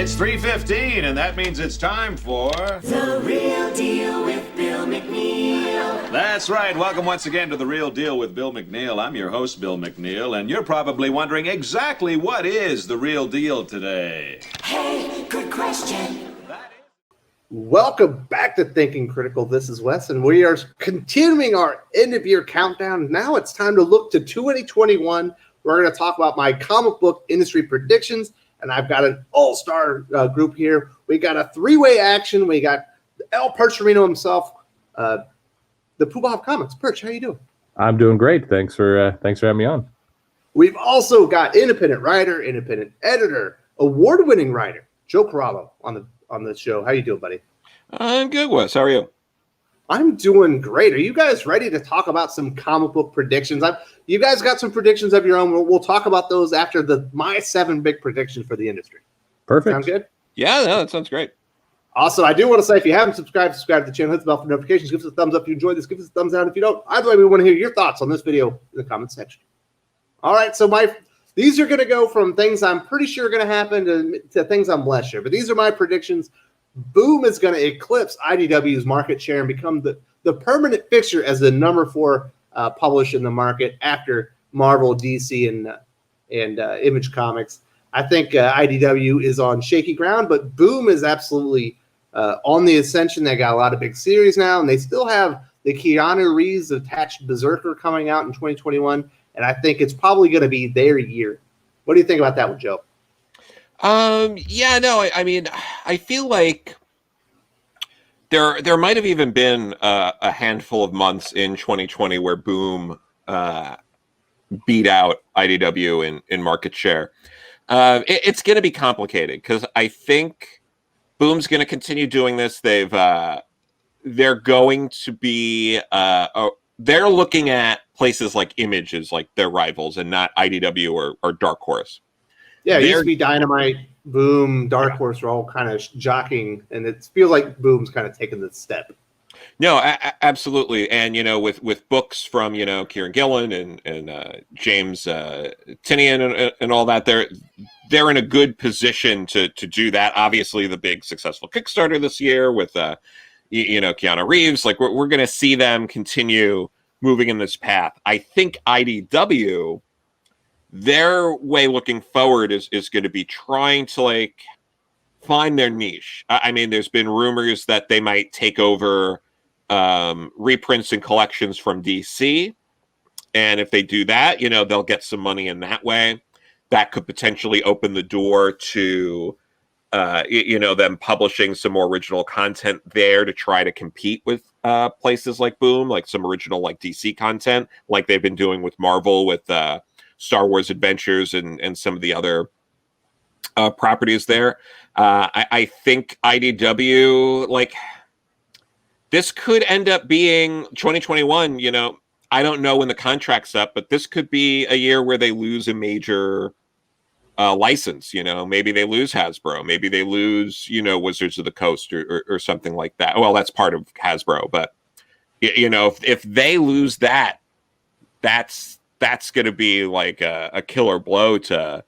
It's 3:15, and that means it's time for... The Real Deal with Bill McNeil. That's right. Welcome once again to The Real Deal with Bill McNeil. I'm your host, Bill McNeil, and you're probably wondering exactly what is the real deal today. Hey, good question. Welcome back to Thinking Critical. This is Wes, and we are continuing our end-of-year countdown. Now it's time to look to 2021. We're going to talk about my comic book industry predictions, and I've got an all-star group here. We got a three-way action. We got El Perch himself, the Poobah of Comics. Perch, how you doing? I'm doing great. Thanks for having me on. We've also got independent writer, independent editor, award-winning writer, Joe Corallo on the show. How you doing, buddy? I'm good, Wes. How are you? I'm doing great. Are you guys ready to talk about some comic book predictions? You guys got some predictions of your own. We'll talk about those after my 7 big predictions for the industry. Perfect. Sound good? Yeah, no, that sounds great. Also, I do want to say, if you haven't subscribed to the channel, hit the bell for notifications. Give us a thumbs up if you enjoyed this. Give us a thumbs down if you don't. Either way, we want to hear your thoughts on this video in the comment section. All right, so these are going to go from things I'm pretty sure are going to happen to things I'm less sure. But these are my predictions. Boom is going to eclipse IDW's market share and become the permanent fixture as the number 4 publisher in the market after Marvel, DC, and Image Comics. I think IDW is on shaky ground, but Boom is absolutely on the ascension. They got a lot of big series now, and they still have the Keanu Reeves attached Berserker coming out in 2021, and I think it's probably going to be their year. What do you think about that one, Joe? Yeah, no, I mean, I feel like there might have even been a handful of months in 2020 where Boom beat out IDW in market share. It's going to be complicated because I think Boom's going to continue doing this. They're going to be they're looking at places like Image as like their rivals and not IDW or Dark Horse. Yeah, it used to be Dynamite, Boom, Dark Horse are all kind of jockeying, and it feels like Boom's kind of taking the step. No, absolutely. And, with books from, Kieran Gillen and James Tinian and all that, they're in a good position to do that. Obviously, the big successful Kickstarter this year with, Keanu Reeves, like we're going to see them continue moving in this path. I think IDW... their way looking forward is going to be trying to find their niche. I mean, there's been rumors that they might take over reprints and collections from DC. And if they do that, they'll get some money in that way. That could potentially open the door to, them publishing some more original content there to try to compete with places like Boom, like some original DC content, like they've been doing with Marvel with Star Wars Adventures and some of the other properties there. I think IDW, this could end up being 2021. I don't know when the contract's up, but this could be a year where they lose a major license. Maybe they lose Hasbro. Maybe they lose, Wizards of the Coast or something like that. Well, that's part of Hasbro, but if they lose that, that's going to be like a killer blow to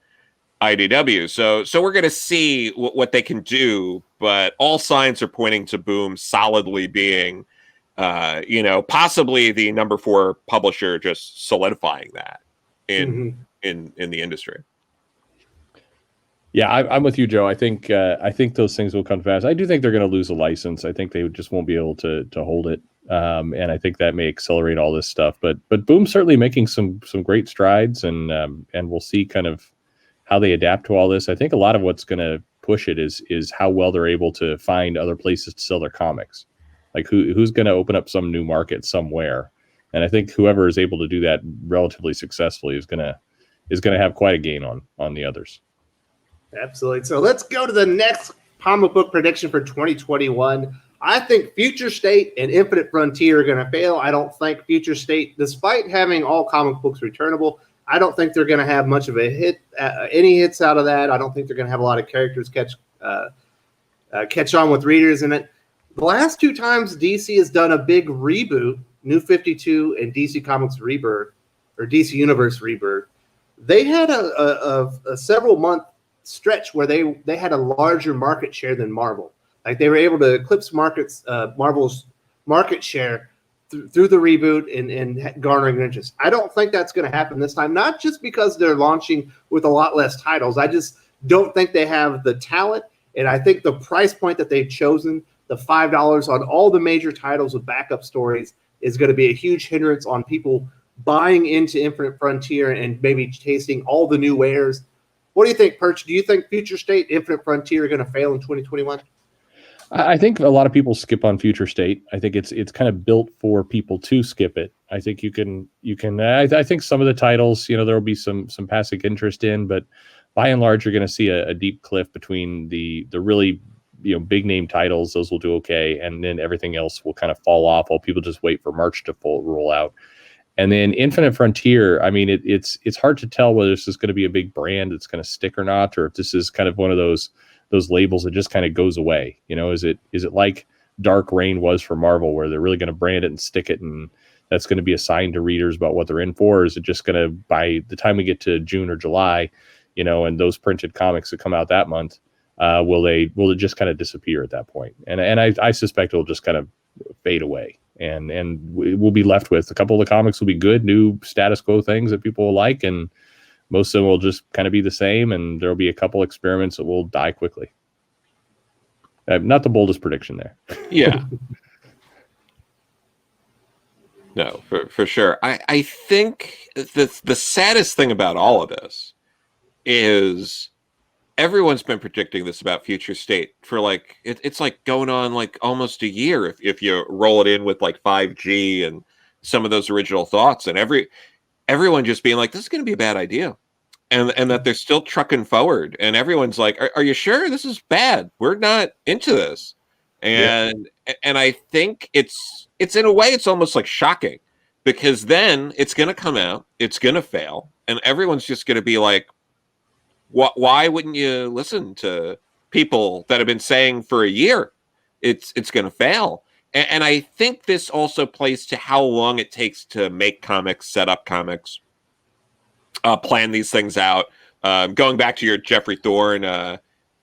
IDW. So we're going to see what they can do, but all signs are pointing to Boom solidly being, possibly the number 4 publisher, just solidifying that in the industry. Yeah, I'm with you, Joe. I think those things will come fast. I do think they're going to lose a license. I think they just won't be able to hold it. And I think that may accelerate all this stuff. But Boom's certainly making some great strides, and we'll see kind of how they adapt to all this. I think a lot of what's going to push it is how well they're able to find other places to sell their comics. Like who's going to open up some new market somewhere. And I think whoever is able to do that relatively successfully is going to have quite a gain on the others. Absolutely. So let's go to the next comic book prediction for 2021. I think Future State and Infinite Frontier are going to fail. I don't think Future State, despite having all comic books returnable, I don't think they're going to have much of a hit, any hits out of that. I don't think they're going to have a lot of characters catch on with readers in it. The last 2 times DC has done a big reboot, New 52 and DC Comics Rebirth, or DC Universe Rebirth, they had a several month stretch where they had a larger market share than Marvel. Like they were able to eclipse Marvel's market share through the reboot and garnering interest. I don't think that's going to happen this time, not just because they're launching with a lot less titles. I just don't think they have the talent, and I think the price point that they've chosen, the $5 on all the major titles with backup stories, is going to be a huge hindrance on people buying into Infinite Frontier and maybe tasting all the new wares. What do you think, Perch? Do you think Future State, Infinite Frontier are going to fail in 2021? I think a lot of people skip on Future State. I think it's kind of built for people to skip it. I think you can. I think some of the titles, there will be some passive interest in, but by and large, you're going to see a deep cliff between the really big name titles. Those will do okay, and then everything else will kind of fall off while people just wait for March to roll out. And then Infinite Frontier, I mean, it's hard to tell whether this is going to be a big brand that's going to stick or not, or if this is kind of one of those labels that just kind of goes away. Is it like Dark Reign was for Marvel, where they're really going to brand it and stick it, and that's going to be a sign to readers about what they're in for? Or is it just going to, by the time we get to June or July, and those printed comics that come out that month, will it just kind of disappear at that point? And I suspect it'll just kind of fade away, and we'll be left with a couple of the comics will be good, new status quo things that people will like, and most of them will just kind of be the same, and there'll be a couple experiments that will die quickly. Not the boldest prediction there. Yeah. No, for sure. I think the saddest thing about all of this is everyone's been predicting this about Future State for like it's like going on like almost a year if you roll it in with like 5G and some of those original thoughts, and everyone just being like, this is going to be a bad idea, and that they're still trucking forward, and everyone's like, are you sure this is bad? We're not into this. And I think it's in a way it's almost like shocking, because then it's going to come out, it's going to fail, and everyone's just going to be like, why wouldn't you listen to people that have been saying for a year it's going to fail? And I think this also plays to how long it takes to make comics, set up comics, plan these things out. Going back to your Jeffrey Thorne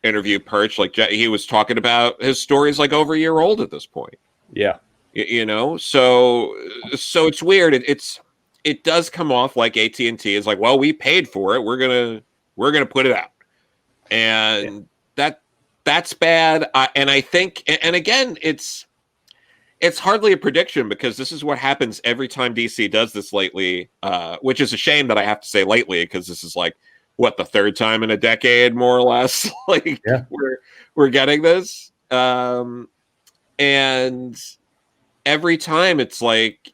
interview, Perch, like he was talking about his stories like over a year old at this point. Yeah. So it's weird. It does come off like AT&T is like, well, we paid for it. We're going to put it out. And that's bad. And I think, and again, it's hardly a prediction, because this is what happens every time DC does this lately, which is a shame that I have to say lately, because this is like, what, the third time in a decade, more or less, like we're getting this. And every time it's like,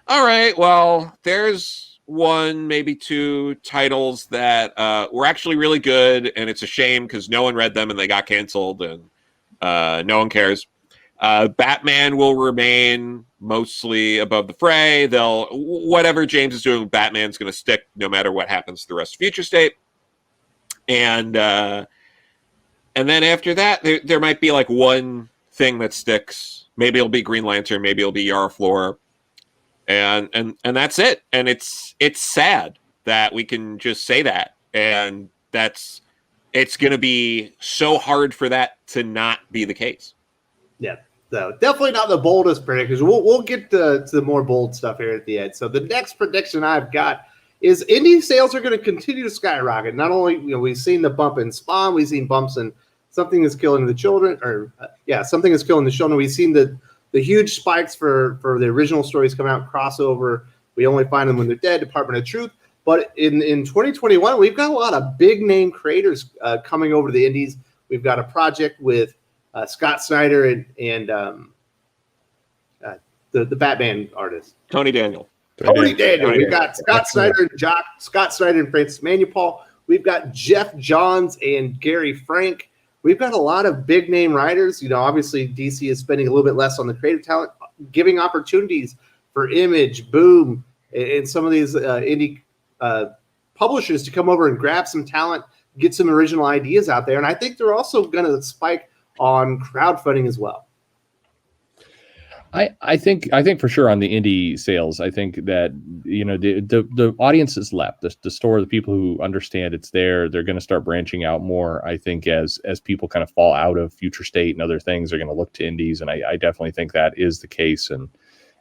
all right, well, there's one, maybe two titles that were actually really good, and it's a shame because no one read them and they got canceled, and no one cares. Batman will remain mostly above the fray. Whatever James is doing with Batman's going to stick no matter what happens to the rest of Future State. And then after that, there might be like one thing that sticks. Maybe it'll be Green Lantern, maybe it'll be Yara Flora. And that's it. And it's sad that we can just say that. And it's going to be so hard for that to not be the case. Yeah. So definitely not the boldest predictions. We'll get to the more bold stuff here at the end. So the next prediction I've got is indie sales are going to continue to skyrocket. Not only we've seen the bump in Spawn, we've seen bumps in Something Is Killing the Children, Something Is Killing the Children. We've seen the huge spikes for the original stories coming out, crossover. We Only Find Them When They're Dead, Department of Truth. But in 2021, we've got a lot of big name creators coming over to the indies. We've got a project with Scott Snyder and the Batman artist. Tony Daniel. Tony Daniel. We've got Scott Snyder and Francis Manupal. We've got Jeff Johns and Gary Frank. We've got a lot of big name writers. Obviously DC is spending a little bit less on the creative talent, giving opportunities for Image, Boom, and some of these indie publishers to come over and grab some talent, get some original ideas out there. And I think they're also going to spike on crowdfunding as well. I think for sure on the indie sales, I think that the audience is left. The store, the people who understand it's there, they're going to start branching out more. I think as people kind of fall out of Future State and other things, they're going to look to indies, and I definitely think that is the case.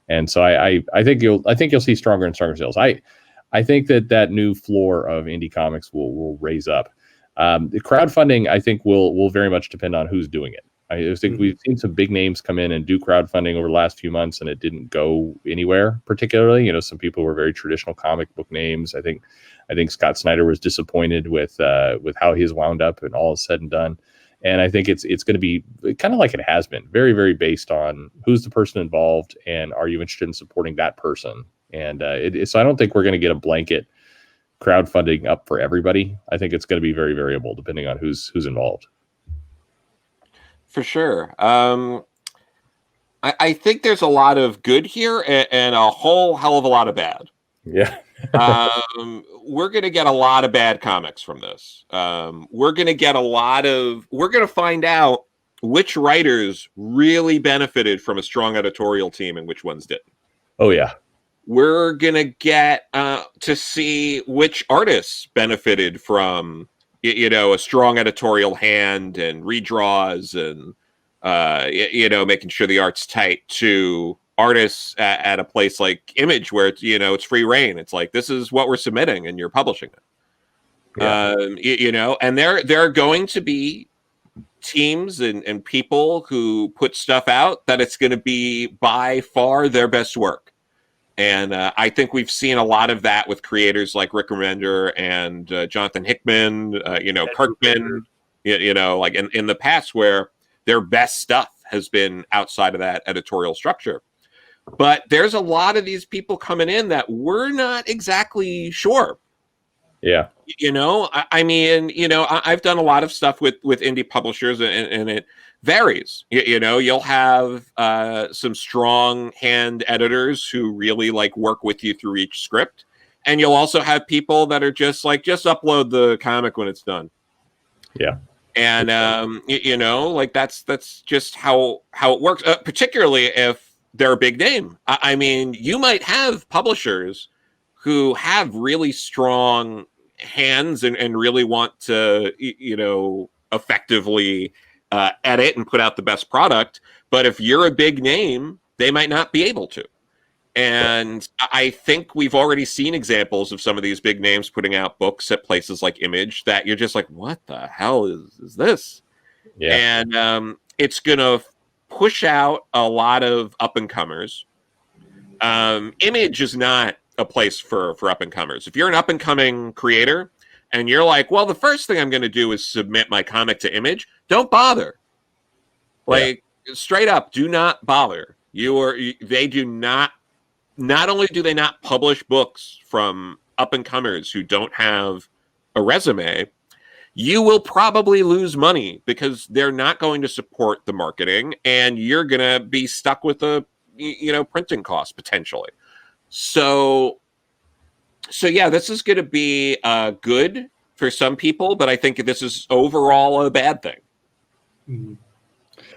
And so I think you'll see stronger and stronger sales. I think that new floor of indie comics will raise up. The crowdfunding, I think, will very much depend on who's doing it. I think we've seen some big names come in and do crowdfunding over the last few months, and it didn't go anywhere particularly. Some people were very traditional comic book names. I think Scott Snyder was disappointed with how he's wound up and all is said and done. And I think it's going to be kind of like it has been, very, very based on who's the person involved and are you interested in supporting that person. And so I don't think we're going to get a blanket crowdfunding up for everybody. I think it's going to be very variable depending on who's involved. For sure. I think there's a lot of good here and a whole hell of a lot of bad. Yeah. We're going to get a lot of bad comics from this. We're going to find out which writers really benefited from a strong editorial team and which ones didn't. Oh, yeah. We're going to get to see which artists benefited from a strong editorial hand and redraws and making sure the art's tight, to artists at a place like Image where it's free reign. It's like, this is what we're submitting and you're publishing it. Yeah. And there are going to be teams and people who put stuff out that it's going to be by far their best work. And I think we've seen a lot of that with creators like Rick Remender and Jonathan Hickman, Kirkman, like in the past, where their best stuff has been outside of that editorial structure. But there's a lot of these people coming in that we're not exactly sure. Yeah. I've done a lot of stuff with indie publishers, and it varies. You'll have some strong hand editors who really like work with you through each script, and you'll also have people that are just upload the comic when it's done. Yeah. And that's just how it works, particularly if they're a big name. You might have publishers who have really strong hands and really want to effectively edit and put out the best product, but if you're a big name, they might not be able to. And I think we've already seen examples of some of these big names putting out books at places like Image that you're just like, what the hell is this? Yeah. And it's gonna push out a lot of up and comers. Image is not a place for up and comers. If you're an up and coming creator and you're like, well, the first thing I'm going to do is submit my comic to Image, don't bother. Straight up, do not bother. They do not only do they not publish books from up and comers who don't have a resume, you will probably lose money because they're not going to support the marketing, and you're going to be stuck with a printing cost potentially. So yeah, this is going to be good for some people, but I think this is overall a bad thing. Mm-hmm.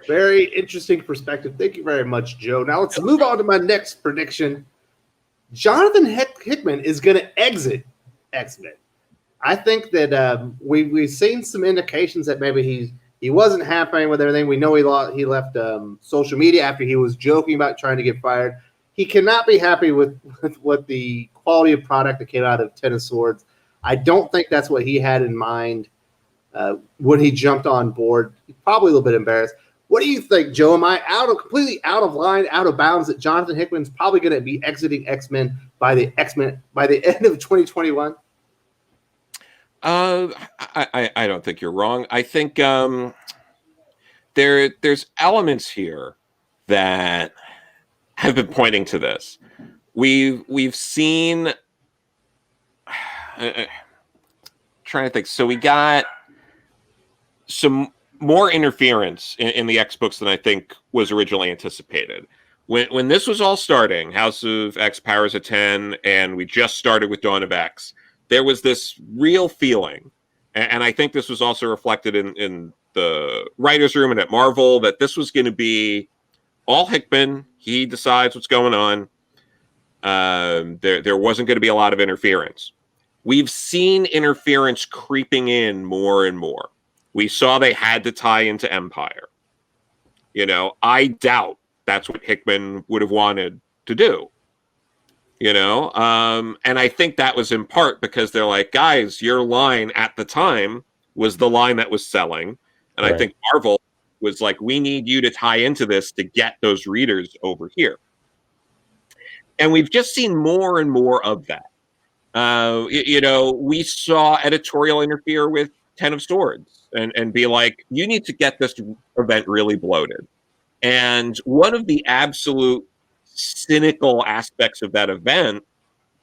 Very interesting perspective. Thank you very much, Joe. Now let's move on to my next prediction. Jonathan Hickman is going to exit XMen. I think that we've seen some indications that maybe he wasn't happy with everything. We know he left social media after he was joking about trying to get fired. He cannot be happy with what the quality of product that came out of Ten of Swords. I don't think that's what he had in mind when he jumped on board. He's probably a little bit embarrassed. What do you think, Joe? Am I completely out of line, out of bounds that Jonathan Hickman's probably going to be exiting XMen by the end of 2021? I don't think you're wrong. I think there's elements here that have been pointing to this. We've seen. Trying to think. So we got some more interference in the X books than I think was originally anticipated. When this was all starting, House of X, Powers of 10, and we just started with Dawn of X, there was this real feeling, and I think this was also reflected in the writer's room and at Marvel, that this was going to be all Hickman. He decides what's going on. There wasn't going to be a lot of interference. We've seen interference creeping in more and more. We saw they had to tie into Empire. I doubt that's what Hickman would have wanted to do. And I think that was in part because they're like, guys, your line at the time was the line that was selling. And right. I think Marvel was like, we need you to tie into this to get those readers over here. And we've just seen more and more of that. We saw editorial interfere with Ten of Swords and be like, you need to get this event really bloated. And one of the absolute cynical aspects of that event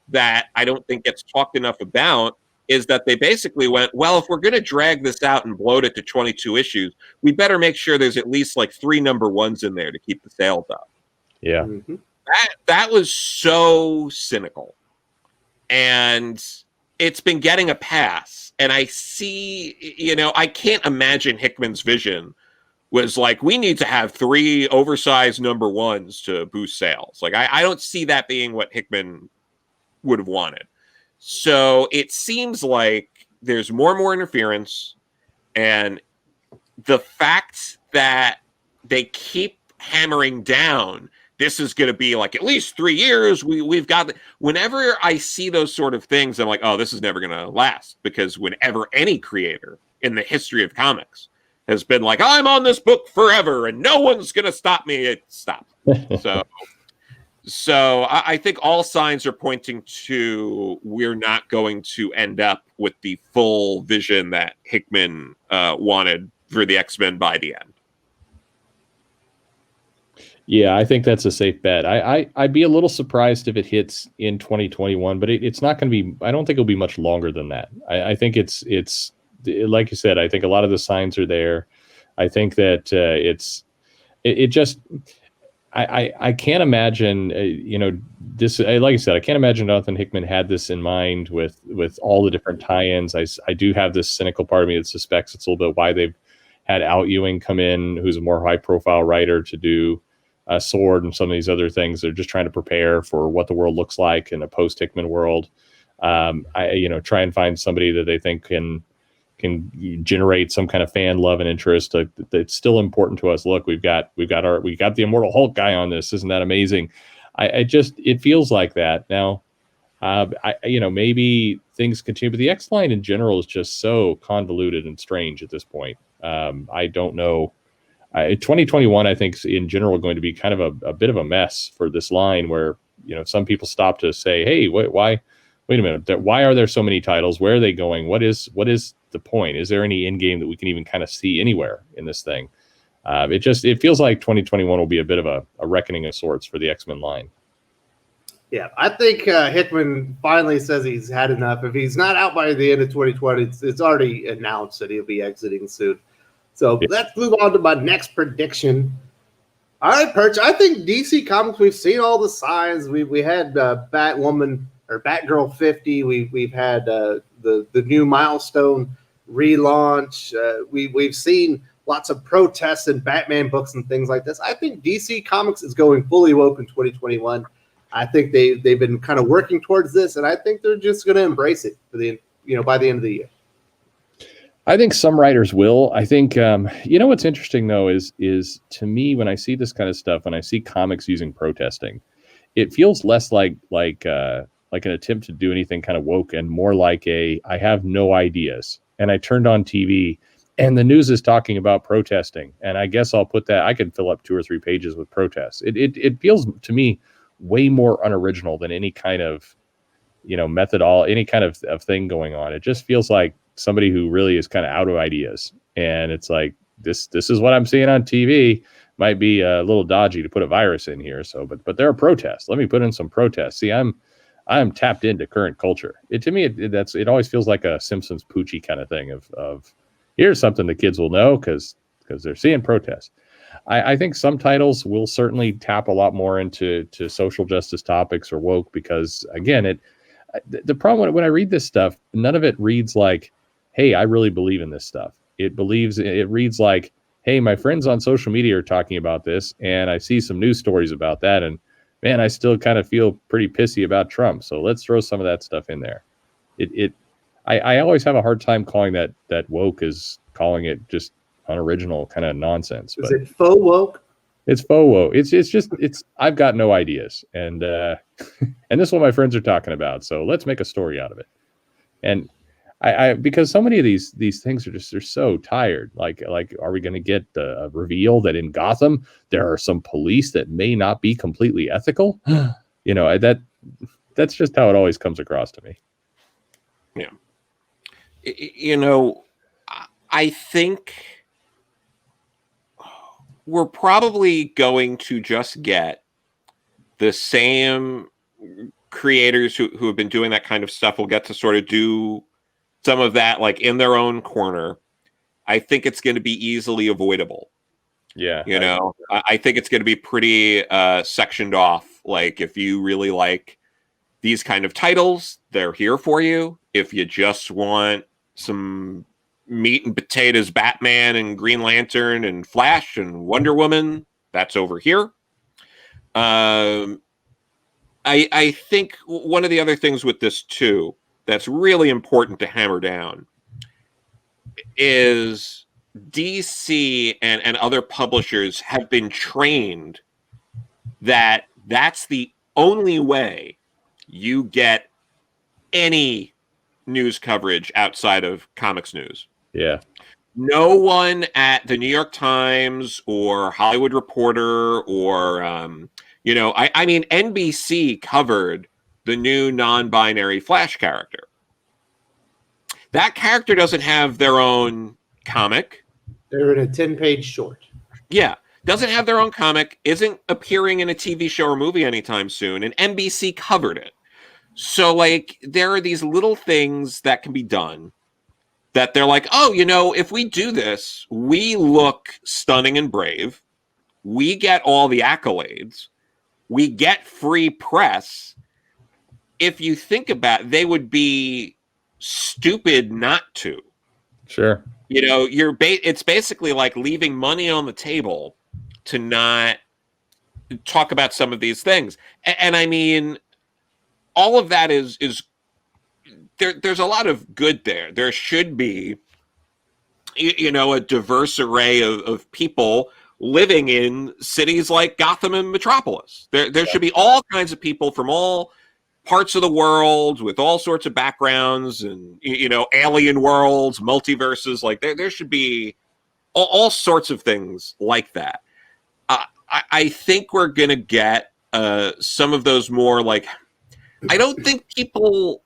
that I don't think gets talked enough about is that they basically went, well, if we're going to drag this out and bloat it to 22 issues, we better make sure there's at least like 3 number 1s in there to keep the sales up. Yeah. Mm-hmm. That was so cynical. And it's been getting a pass. And I see, I can't imagine Hickman's vision was like, we need to have 3 oversized number 1s to boost sales. Like, I don't see that being what Hickman would have wanted. So it seems like there's more and more interference. And the fact that they keep hammering down, this is going to be like at least 3 years. We've got, whenever I see those sort of things, I'm like, oh, this is never going to last. Because whenever any creator in the history of comics has been like, I'm on this book forever and no one's going to stop me, it stopped. So I think all signs are pointing to we're not going to end up with the full vision that Hickman wanted for the X-Men by the end. Yeah, I think that's a safe bet. I'd be a little surprised if it hits in 2021, but it's not going to be, I don't think it'll be much longer than that. I think it's like you said, I think a lot of the signs are there. I think that I can't imagine, this, like I said, I can't imagine Jonathan Hickman had this in mind with all the different tie-ins. I do have this cynical part of me that suspects it's a little bit why they've had Al Ewing come in, who's a more high-profile writer, to do Sword and some of these other things. They're just trying to prepare for what the world looks like in a post-Hickman world. Try and find somebody that they think can generate some kind of fan love and interest. It's still important to us. Look, we got the Immortal Hulk guy on this. Isn't that amazing? It feels like that now. Maybe things continue, but the X line in general is just so convoluted and strange at this point. I don't know. 2021, I think, in general, going to be kind of a bit of a mess for this line, where some people stop to say, "Hey, wait a minute, why are there so many titles? Where are they going? What is the point? Is there any end game that we can even kind of see anywhere in this thing?" It feels like 2021 will be a bit of a reckoning of sorts for the X-Men line. Yeah, I think Hickman finally says he's had enough. If he's not out by the end of 2020, it's already announced that he'll be exiting soon. So Let's move on to my next prediction. All right, Perch. I think DC Comics, we've seen all the signs. We had Batwoman or Batgirl 50. We've had the new Milestone relaunch. We've seen lots of protests in Batman books and things like this. I think DC Comics is going fully woke in 2021. I think they've been kind of working towards this, and I think they're just going to embrace it for by the end of the year. I think some writers will. I think what's interesting though is to me, when I see this kind of stuff, when I see comics using protesting, it feels less like an attempt to do anything kind of woke and more like I have no ideas and I turned on TV and the news is talking about protesting, and I guess I'll put that, I could fill up 2 or 3 pages with protests. It feels to me way more unoriginal than any kind of any kind of thing going on. It just feels like somebody who really is kind of out of ideas, and it's like this is what I'm seeing on TV. Might be a little dodgy to put a virus in here, so but there are protests. Let me put in some protests. See, I'm tapped into current culture. To me it always feels like a Simpsons Poochie kind of thing of here's something the kids will know because they're seeing protests. I think some titles will certainly tap a lot more into social justice topics or woke, because again, the problem when I read this stuff, none of it reads like, hey, I really believe in this stuff. It reads like, hey, my friends on social media are talking about this, and I see some news stories about that, and man, I still kind of feel pretty pissy about Trump. So let's throw some of that stuff in there. I always have a hard time calling that woke, is calling it just unoriginal kind of nonsense. Is it faux woke? It's faux woke. It's I've got no ideas, and and this is what my friends are talking about. So let's make a story out of it. And I because so many of these things they're so tired. Like are we going to get a reveal that in Gotham there are some police that may not be completely ethical? That's just how it always comes across to me. Yeah. I think we're probably going to just get the same creators who have been doing that kind of stuff will get to sort of do some of that like in their own corner. I think it's going to be easily avoidable. Yeah. I think it's going to be pretty sectioned off. Like if you really like these kind of titles, they're here for you. If you just want some meat and potatoes Batman and Green Lantern and Flash and Wonder Woman, that's over here. I think one of the other things with this too that's really important to hammer down is DC and other publishers have been trained that that's the only way you get any news coverage outside of comics news. Yeah. No one at the New York Times or Hollywood Reporter or, I mean, NBC covered the new non-binary Flash character. That character doesn't have their own comic. They're in a 10-page short. Yeah. Doesn't have their own comic, isn't appearing in a TV show or movie anytime soon, and NBC covered it. So, like, there are these little things that can be done that they're like, oh, if we do this, we look stunning and brave. We get all the accolades. We get free press. If you think about it, they would be stupid not to. Sure. It's basically like leaving money on the table to not talk about some of these things. And I mean, all of that is there's a lot of good there. There should be, a diverse array of people living in cities like Gotham and Metropolis. There should be all kinds of people from all parts of the world with all sorts of backgrounds and, alien worlds, multiverses. Like there should be all sorts of things like that. I think we're going to get some of those more like, I don't think people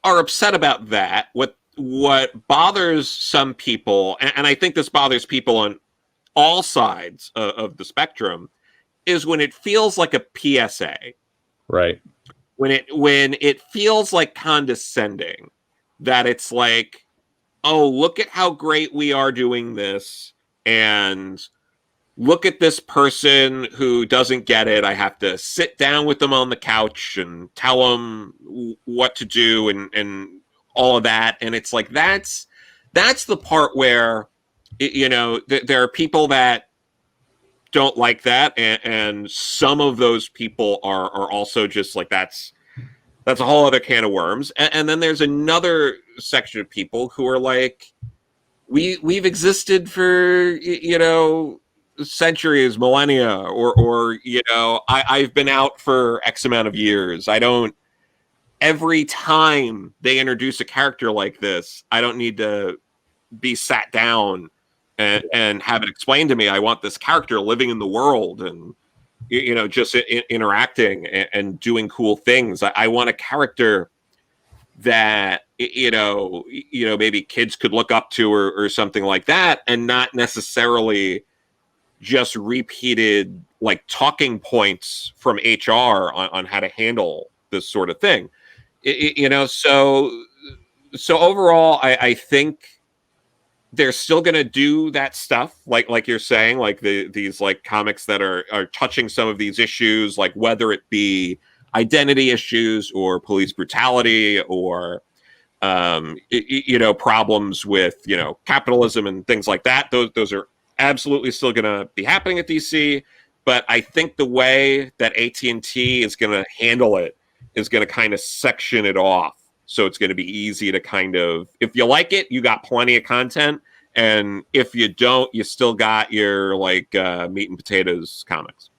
are upset about that. What bothers some people, and I think this bothers people on all sides of the spectrum, is when it feels like a PSA. Right. When it feels like condescending, that it's like, oh, look at how great we are doing this, and look at this person who doesn't get it. I have to sit down with them on the couch and tell them what to do and all of that. And it's like, that's the part where, there are people that don't like that. And some of those people are also just like, that's a whole other can of worms. And then there's another section of people who are like, we've existed for, centuries, millennia, or I've been out for X amount of years. Every time they introduce a character like this, I don't need to be sat down and have it explained to me. I want this character living in the world and just interacting and doing cool things. I want a character that maybe kids could look up to or something like that, and not necessarily just repeated like talking points from HR on how to handle this sort of thing. So overall, I think they're still going to do that stuff, like you're saying, like these like comics that are touching some of these issues, like whether it be identity issues or police brutality or problems with capitalism and things like that. Those are absolutely still going to be happening at DC, but I think the way that AT&T is going to handle it is going to kind of section it off. So it's going to be easy to kind of, if you like it, you got plenty of content. And if you don't, you still got your like meat and potatoes comics.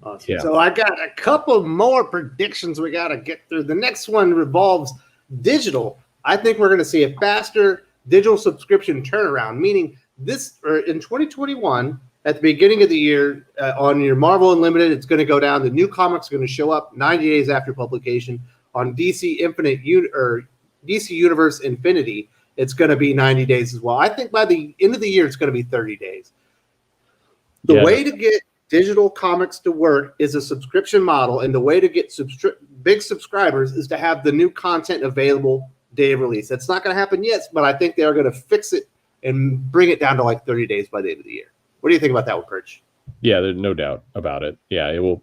Awesome. Yeah. So I got a couple more predictions we got to get through. The next one revolves digital. I think we're going to see a faster digital subscription turnaround, meaning this in 2021, at the beginning of the year, on your Marvel Unlimited, it's going to go down. The new comics are going to show up 90 days after publication. On DC DC Universe Infinity, it's going to be 90 days as well. I think by the end of the year, it's going to be 30 days. The way to get digital comics to work is a subscription model, and the way to get big subscribers is to have the new content available day of release. That's not going to happen yet, but I think they're going to fix it and bring it down to like 30 days by the end of the year. What do you think about that one, Perch? Yeah, there's no doubt about it. Yeah, it'll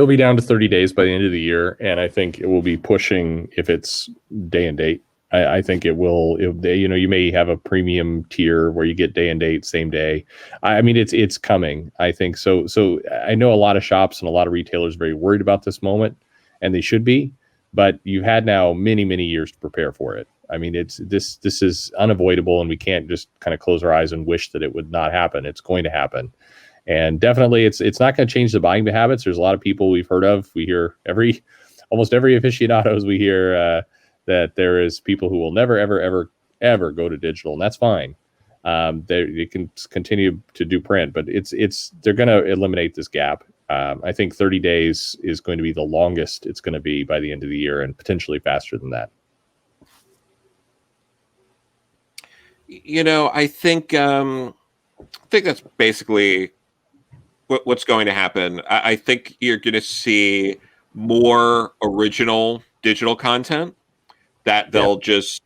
be down to 30 days by the end of the year, and I think it will be pushing if it's day and date. I think it will. You may have a premium tier where you get day and date, same day. I mean, it's coming. I think so. So I know a lot of shops and a lot of retailers are very worried about this moment, and they should be. But you've had now many years to prepare for it. I mean, this is unavoidable, and we can't just kind of close our eyes and wish that it would not happen. It's going to happen. And definitely it's not going to change the buying habits. There's a lot of people we've heard of. We hear almost every aficionados we hear that there is people who will never, ever go to digital, and that's fine. They can continue to do print, but they're going to eliminate this gap. I think 30 days is going to be the longest it's going to be by the end of the year, and potentially faster than that. I think that's basically what's going to happen. I think you're going to see more original digital content that they'll just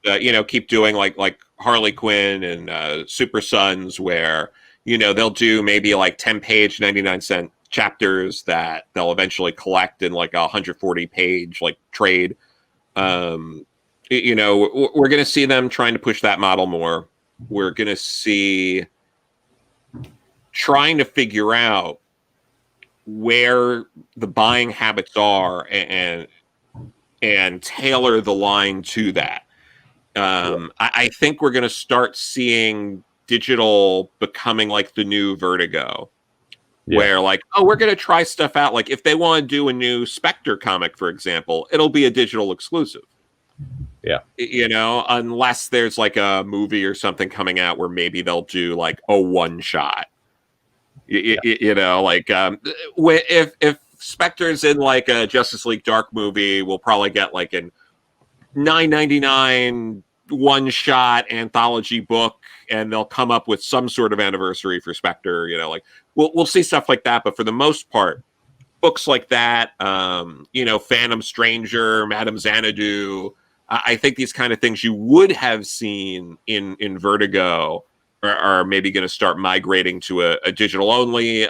keep doing, like Harley Quinn and Super Sons, where they'll do maybe like 10-page 99-cent chapters that they'll eventually collect in like a 140-page like trade. We're going to see them trying to push that model more. We're going to see trying to figure out where the buying habits are and tailor the line to that. I think we're going to start seeing digital becoming like the new Vertigo, where like, we're going to try stuff out. Like if they want to do a new Spectre comic, for example, it'll be a digital exclusive. Yeah. Unless there's like a movie or something coming out where maybe they'll do like a one shot. If Spectre's in like a Justice League Dark movie, we'll probably get like an $9.99 one shot anthology book, and they'll come up with some sort of anniversary for Spectre. We'll see stuff like that, but for the most part, books like that, Phantom Stranger, Madame Xanadu, I think these kind of things you would have seen in Vertigo are maybe going to start migrating to a digital only.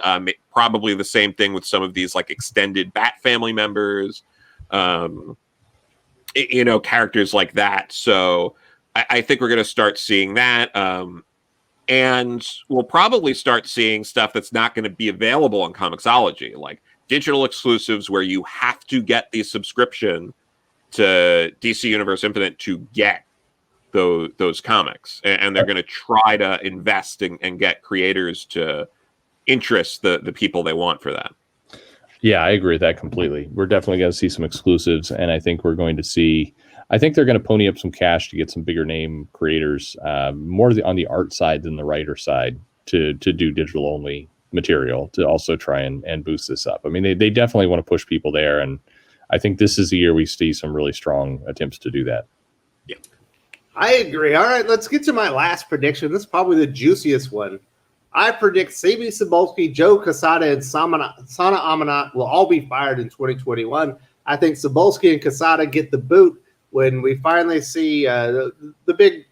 Probably the same thing with some of these like extended Bat family members, characters like that. So I think we're going to start seeing that. And we'll probably start seeing stuff that's not going to be available on Comixology, like digital exclusives where you have to get the subscription to DC Universe Infinite to get those comics, and they're going to try to invest and get creators to interest the people they want for that. Yeah, I agree with that completely. We're definitely going to see some exclusives, and I think they're going to pony up some cash to get some bigger name creators, more on the art side than the writer side, to do digital only material to also try and boost this up. I mean, they definitely want to push people there, and I think this is the year we see some really strong attempts to do that. Yeah, I agree. All right, let's get to my last prediction. This is probably the juiciest one. I predict Sabi Cebulski, Joe Quesada, and Sana Amanat will all be fired in 2021. I think Cebulski and Quesada get the boot when we finally see the big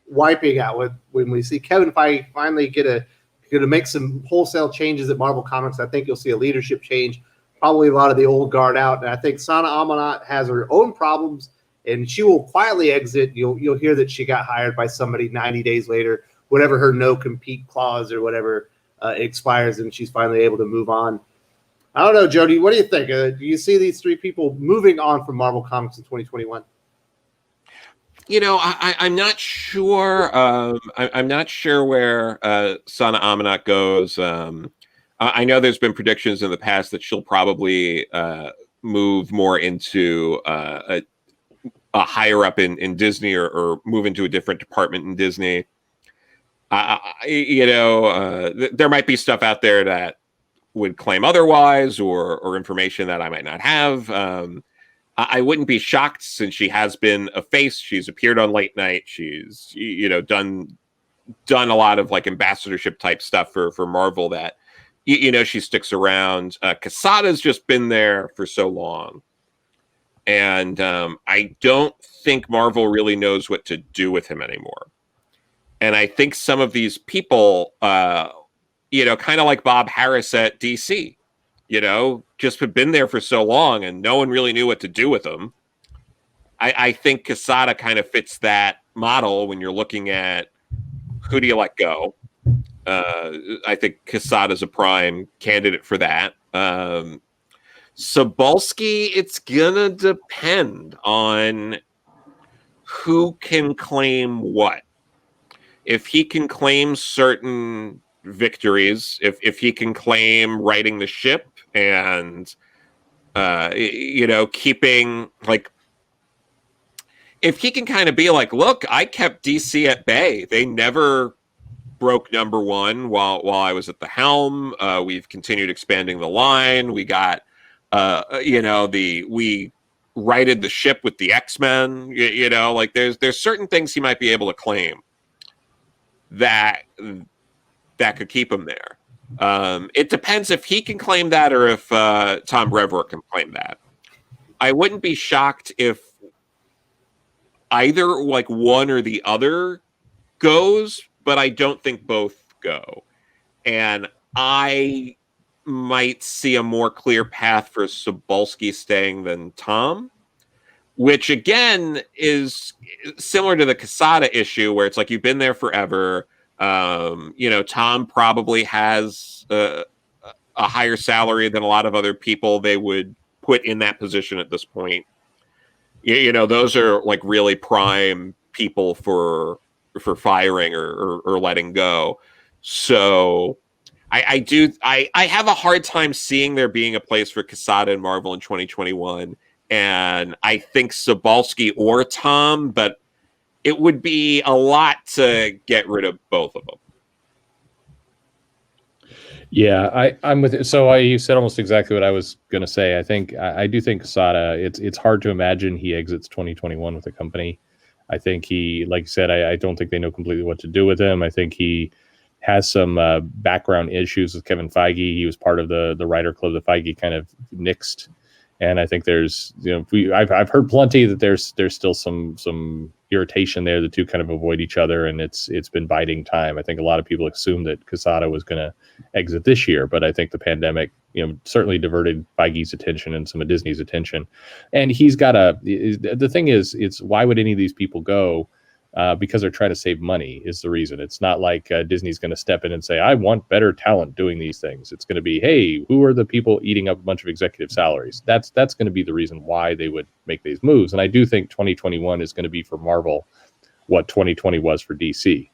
wiping out. When we see Kevin Feige finally going to make some wholesale changes at Marvel Comics. I think you'll see a leadership change. Probably a lot of the old guard out, and I think Sana Amanat has her own problems, and she will quietly exit. You'll hear that she got hired by somebody 90 days later, whatever her no compete clause or whatever expires and she's finally able to move on. I don't know, Jody, what do you think? Do you see these three people moving on from Marvel Comics in 2021? I'm not sure. I'm not sure where Sana Amanat goes. I know there's been predictions in the past that she'll probably move more into a higher up in Disney or move into a different department in Disney. There might be stuff out there that would claim otherwise or information that I might not have. I wouldn't be shocked since she has been a face. She's appeared on late night. She's, done a lot of like ambassadorship type stuff for Marvel that, she sticks around. Quesada's just been there for so long. And I don't think Marvel really knows what to do with him anymore. And I think some of these people, kind of like Bob Harris at DC, just have been there for so long and no one really knew what to do with them. I think Quesada kind of fits that model when you're looking at who do you let go. I think Quesada's a prime candidate for that. Cebulski, it's gonna depend on who can claim what. If he can claim certain victories, if he can claim righting the ship and keeping like, if he can kind of be like, look, I kept DC at bay. They never broke number one while I was at the helm. We've continued expanding the line. We got we righted the ship with the X-Men. Like there's certain things he might be able to claim that could keep him there. It depends if he can claim that or if Tom Brevoort can claim that. I wouldn't be shocked if either like one or the other goes, but I don't think both go. And I might see a more clear path for Cebulski staying than Tom, which again is similar to the Quesada issue where it's like you've been there forever. Tom probably has a higher salary than a lot of other people they would put in that position at this point. Those are like really prime people for firing or letting go. So I have a hard time seeing there being a place for Quesada and Marvel in 2021. And I think Cebulski or Tom, but it would be a lot to get rid of both of them. Yeah, I'm with it. So you said almost exactly what I was going to say. I do think Quesada, it's hard to imagine he exits 2021 with the company. I think he, like you said, I don't think they know completely what to do with him. I think he has some background issues with Kevin Feige. He was part of the writer club that Feige kind of nixed. And I think there's, I've heard plenty that there's still some irritation there. The two kind of avoid each other, and it's been biding time. I think a lot of people assumed that Quesada was going to exit this year, but I think the pandemic, certainly diverted Feige's attention and some of Disney's attention. And he's got the thing is, it's why would any of these people go? Because they're trying to save money is the reason. It's not like Disney's going to step in and say, I want better talent doing these things. It's going to be, hey, who are the people eating up a bunch of executive salaries? That's going to be the reason why they would make these moves. And I do think 2021 is going to be for Marvel what 2020 was for DC.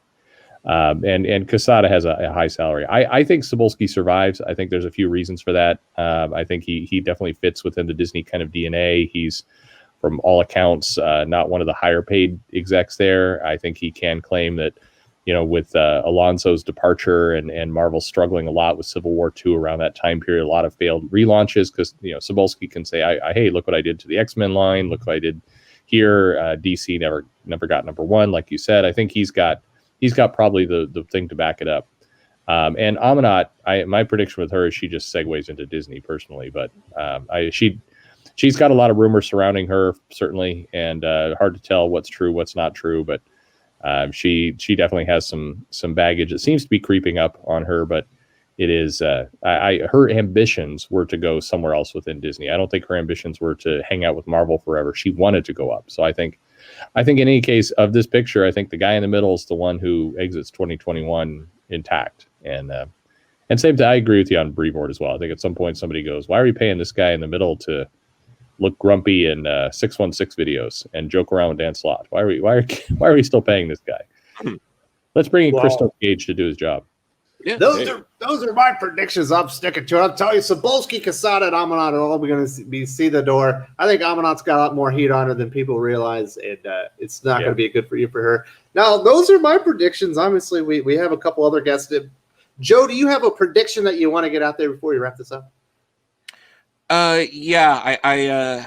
And Quesada has a high salary. I think Cebulski survives. I think there's a few reasons for that. I think he definitely fits within the Disney kind of DNA. He's, from all accounts, not one of the higher paid execs there. I think he can claim that, with Alonso's departure and Marvel struggling a lot with Civil War II around that time period, a lot of failed relaunches because, Cebulski can say, hey, look what I did to the X-Men line. Look what I did here. DC never got number one, like you said. I think he's got probably the thing to back it up. And Amanat, my prediction with her is she just segues into Disney personally, but she's got a lot of rumors surrounding her, certainly, and hard to tell what's true, what's not true. But she definitely has some baggage. It seems to be creeping up on her, but it is. Her ambitions were to go somewhere else within Disney. I don't think her ambitions were to hang out with Marvel forever. She wanted to go up. So I think in any case of this picture, I think the guy in the middle is the one who exits 2021 intact. And And same thing, I agree with you on Brevoort as well. I think at some point somebody goes, why are we paying this guy in the middle to look grumpy in 616 videos and joke around with Dan Slott? Why are we still paying this guy? Let's bring in Christoph Gage to do his job. Yeah, Those are my predictions. I'm sticking to it. I'm telling you, Cebulski, Casada, and Amanat are all going to see the door. I think Amanat's got a lot more heat on her than people realize, and it's not going to be a good for her. Now, those are my predictions. Obviously, we have a couple other guests. Joe, do you have a prediction that you want to get out there before you wrap this up? Yeah, I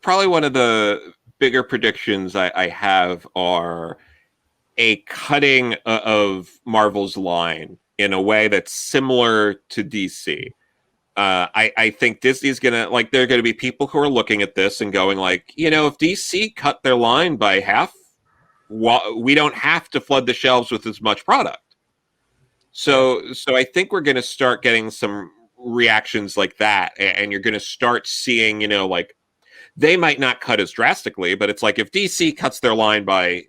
probably one of the bigger predictions I have are a cutting of Marvel's line in a way that's similar to DC. I think Disney's gonna there are gonna be people who are looking at this and going like, if DC cut their line by half, we don't have to flood the shelves with as much product. So I think we're gonna start getting some reactions like that, and you're gonna start seeing, they might not cut as drastically, but it's like if DC cuts their line by,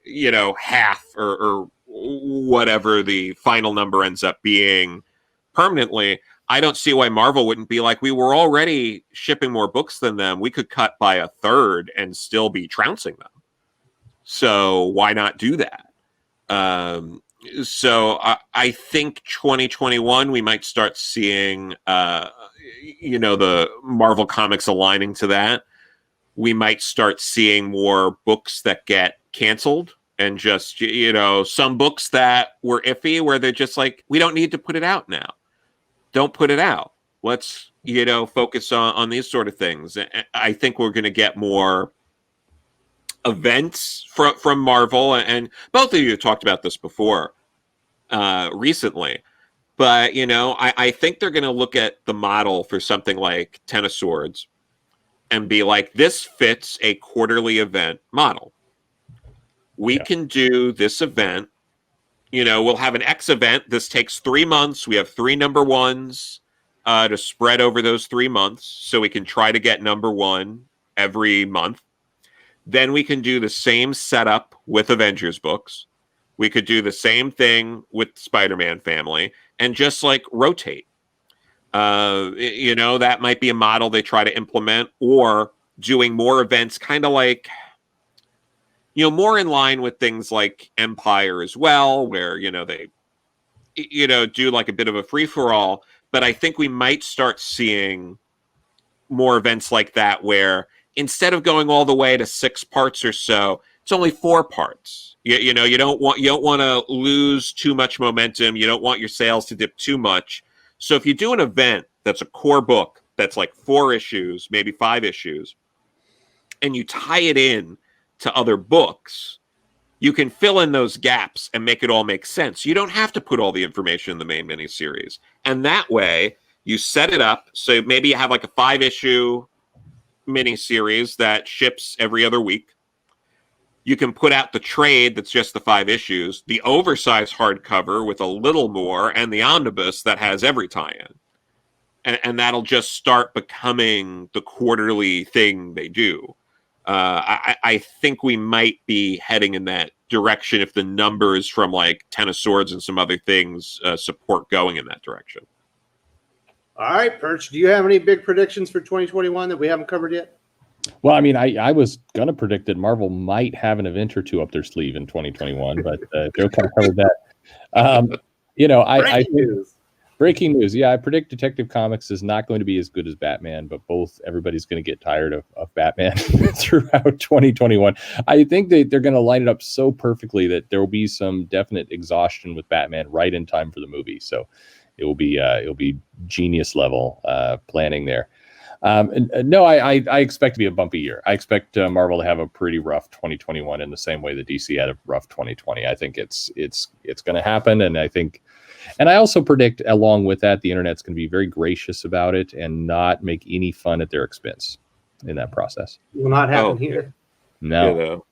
half or whatever the final number ends up being permanently, I don't see why Marvel wouldn't be like, we were already shipping more books than them. We could cut by a third and still be trouncing them. So why not do that? So I think 2021, we might start seeing, the Marvel Comics aligning to that. We might start seeing more books that get canceled and just, some books that were iffy where they're just like, we don't need to put it out now. Don't put it out. Let's, focus on these sort of things. I think we're going to get more events from Marvel, and both of you talked about this before recently. But, I think they're going to look at the model for something like Ten of Swords and be like, this fits a quarterly event model. We can do this event. We'll have an X event. This takes 3 months. We have 3 number ones to spread over those 3 months. So we can try to get number one every month. Then we can do the same setup with Avengers books. We could do the same thing with Spider-Man family and just rotate. That might be a model they try to implement, or doing more events, kind of like, more in line with things like Empire as well, where, they, do a bit of a free for all. But I think we might start seeing more events like that, where instead of going all the way to 6 parts or so, it's only 4 parts. You don't want to lose too much momentum. You don't want your sales to dip too much. So if you do an event that's a core book, that's 4 issues, maybe 5 issues, and you tie it in to other books, you can fill in those gaps and make it all make sense. You don't have to put all the information in the main miniseries. And that way, you set it up. So maybe you have a 5-issue miniseries that ships every other week. You can put out the trade that's just the 5 issues, the oversized hardcover with a little more, and the omnibus that has every tie-in. And that'll just start becoming the quarterly thing they do. I think we might be heading in that direction if the numbers from Ten of Swords and some other things support going in that direction. All right, Perch, do you have any big predictions for 2021 that we haven't covered yet? Well, I mean, I was going to predict that Marvel might have an event or 2 up their sleeve in 2021, but Joe kind of covered that. Breaking news. Yeah, I predict Detective Comics is not going to be as good as Batman, but everybody's going to get tired of Batman throughout 2021. I think they're going to line it up so perfectly that there will be some definite exhaustion with Batman right in time for the movie. So it will be genius level planning there. No, I expect to be a bumpy year. I expect Marvel to have a pretty rough 2021 in the same way that DC had a rough 2020. I think it's going to happen, and I also predict along with that the internet's going to be very gracious about it and not make any fun at their expense in that process. Will not happen here. No,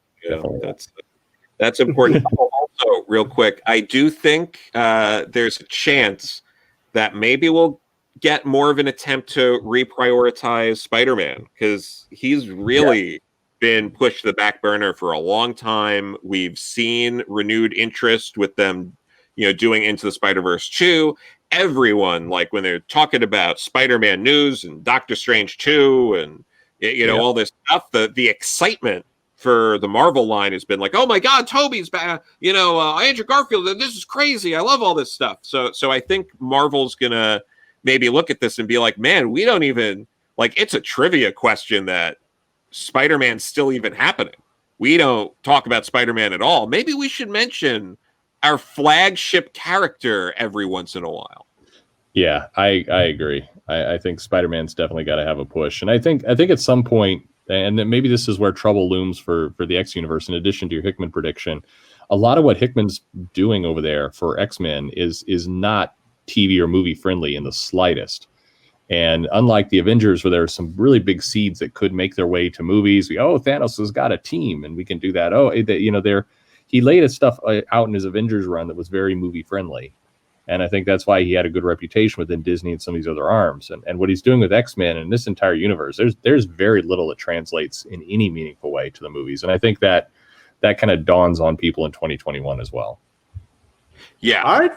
that's important. Also, real quick, I do think there's a chance that maybe we'll get more of an attempt to reprioritize Spider-Man, because he's really been pushed to the back burner for a long time. We've seen renewed interest with them, doing Into the Spider-Verse 2, everyone, like when they're talking about Spider-Man news and Doctor Strange 2 and all this stuff, the excitement for the Marvel line has been like, oh my God, Toby's back, Andrew Garfield, this is crazy. I love all this stuff. So I think Marvel's gonna maybe look at this and be like, man, we don't even, like, it's a trivia question that Spider-Man's still even happening. We don't talk about Spider-Man at all. Maybe we should mention our flagship character every once in a while. Yeah, I agree. I think Spider-Man's definitely got to have a push. And I think at some point, and then maybe this is where trouble looms for the X universe, in addition to your Hickman prediction, a lot of what Hickman's doing over there for X-Men is not TV or movie friendly in the slightest. And unlike the Avengers, where there are some really big seeds that could make their way to movies, Thanos has got a team and we can do that. He laid his stuff out in his Avengers run that was very movie friendly. And I think that's why he had a good reputation within Disney and some of these other arms. And what he's doing with X-Men and this entire universe, there's very little that translates in any meaningful way to the movies. And I think that kind of dawns on people in 2021 as well. Yeah. All right,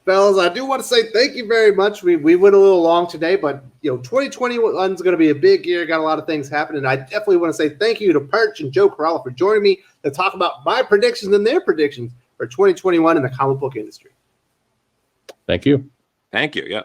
fellas, I do want to say thank you very much. We went a little long today, but 2021 is going to be a big year. Got a lot of things happening. I definitely want to say thank you to Perch and Joe Corallo for joining me to talk about my predictions and their predictions for 2021 in the comic book industry. Thank you. Thank you. Yeah.